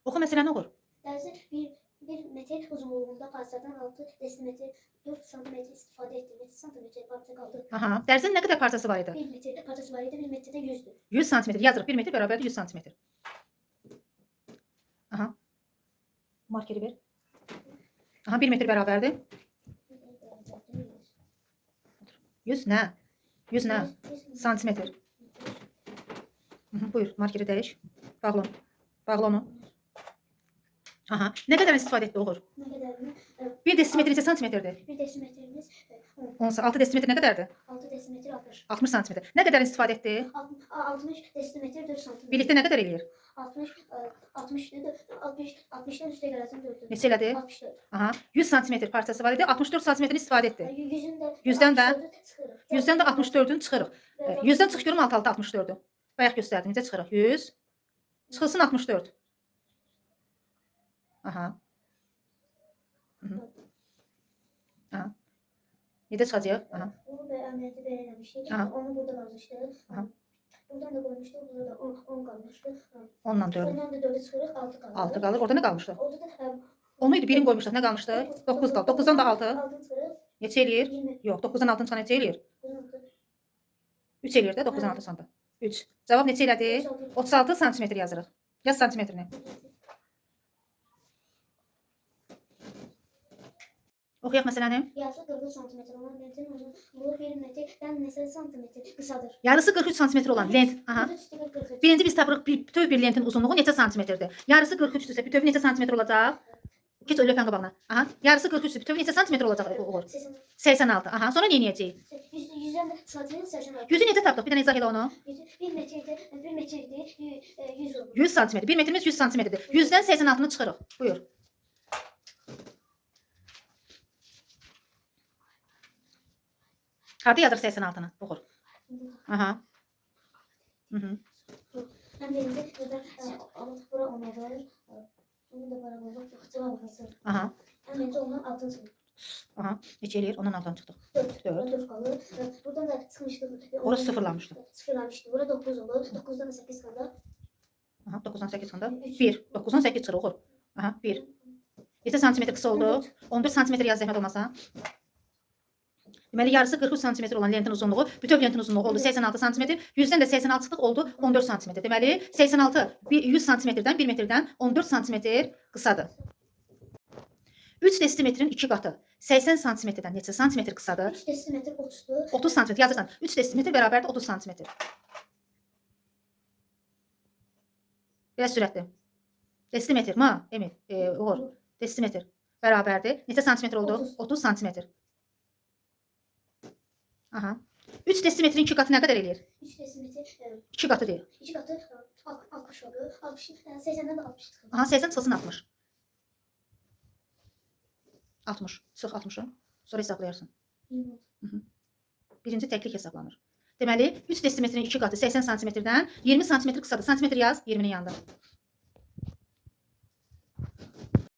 Oxu məsələni oxur. Dərzi bir metr uzunluğunda parçadan 6 desimetr 4 santimetr istifadə etdi. 7 santimetr parça qaldı. Aha. Dərzin nə qədər parçası var idi? 1 metrdə parçası var idi. 1 metrdə 100'dür. 100 santimetr yazırıq. 1 metr bərabərdir 100 santimetr. Aha. Markeri ver. Aha 1 metr bərabərdir. 100 nə? 100 nə? Santimetr. Buyur, markeri dəyiş. Bağla onu. Bağla onu. Aha. Nə qədər istifadə etdi oxur? Ne kadarını? 1 desimetr isə santimetrdir. 1 desimetrimiz 6 desimetr nə qədərdir? 6 desimetr 60. 60 santimetr. Nə qədər istifadə etdi? 60 desimetr 4 santimetr. Birlikdə nə qədər eləyir? 60'dan üstə gələcəm 4'dür. Neçə elədi? 64. Aha. 100 santimetr parçası var idi. 64 santimetr istifadə etdi. 100'dən də 100'dən də 64'ün çıxırıq. 100'dən çıx görüm alt-alta 64'ü. Bayaq göstərdim. Necə çıxırıq? 100. Çıxılsın 64. Aha. Aha. Necə çıxacaq? Aha. Bunu əməliyyatı belə eləmişdik. Aha. Onu burada qalmışdı. Aha. Buradan da qoymuşduq. Burada da 10 qalmışdı. 10'la 4. Ondan da 4'ü çıxırıq 6 qalır. 6 qalır. Orada nə qalmışdı? Orada da 10 idi. Birini qoymuşduq. Nə qalmışdı? 9 qaldı. 9'dan da 6. 6 çıxırıq. Neçə eləyir? 20. Yox, 9'dan 6'ın çıxan neçə eləyir? 3 eləyir də 9'dan 6 çıxanda. 3. Cavab neçə elədi? 36 santimetr yazırıq. Yaz santimetrini. Oxuyaq məsələni. Yarısı 43 santimetr olan lentin uzunluğu 1 metrdən neçə santimetr qısadır? Yarısı 43 santimetr olan lent. Aha. 43. Birinci biz tapırıq bütöv bir lentin uzunluğu neçə santimetrdir? Yarısı 43-dürsə bütöv neçə santimetr olacaq? Keç o lövhənin qabağına. Aha. Yarısı 43-dür. Bütöv neçə santimetr olacaq oğul? 86. 86. Aha. Sonra nə edəcəyik? 100'dən santimetr 86. 100'ü necə tapdıq? Bir dənə izah elə onu. 1 metrdə 100 olur. 100 santimetr. 1 metrimiz 100 santimetrdir. 100'dən 86'ını çıxırıq. Buyur. Harda yazırıq 86'nı? Oxur. Aha. Mhm. Hem birinde burada bura 10 olur. Bunu da bana bulduk. Cevap nasıl? Aha. Hem birinde ondan altın çıkıyor. Aha. Neçə eləyir? Ondan altdan çıxdıq. 4. 4. 4 kalır. Buradan da sıkmıştık. Orası sıfırlanmışdı. Sıfırlanmıştı. Burada 9 olur. 9'dan da 8 kalır. Aha. 9'dan 8 çıxanda 1. 9'dan 8 çıxır oxur. Aha. 1. Neçə santimetr qısa oldu? 14 santimetr yaz zəhmət olmasa. Deməli yarısı 43 santimetr olan lentin uzunluğu, bütöv lentin uzunluğu oldu 86 santimetr. 100'dən də 86 çıxdıq oldu 14 santimetr. Deməli 86 100 santimetrdən 1 metrdən 14 santimetr qısadır. 3 desimetrin 2 qatı 80 santimetrdən neçə santimetr qısadır? 3 desimetr 30'du. 30 santimetr yazırsan. 3 desimetr bərabərdir 30 santimetr. Biraz sürətli. Desimetr ma Emil, Uğur. Desimetr bərabərdir. Neçə santimetr oldu? 30. 30 santimetr. Aha. 3 desimetrin 2 qatı nə qədər eləyir? 3 desimetr 2 qatı deyil. 2 katı 60 olur. 60 80'den de 60 çıkıyor. Aha 80 çıxsın 60. 60. Çıx 60'ı. Sonra hesablayarsın. Birinci təklik hesablanır. Deməli 3 desimetrin 2 qatı 80 santimetrdən 20 santimetr qısadır. Santimetr yaz 20'nin yanında.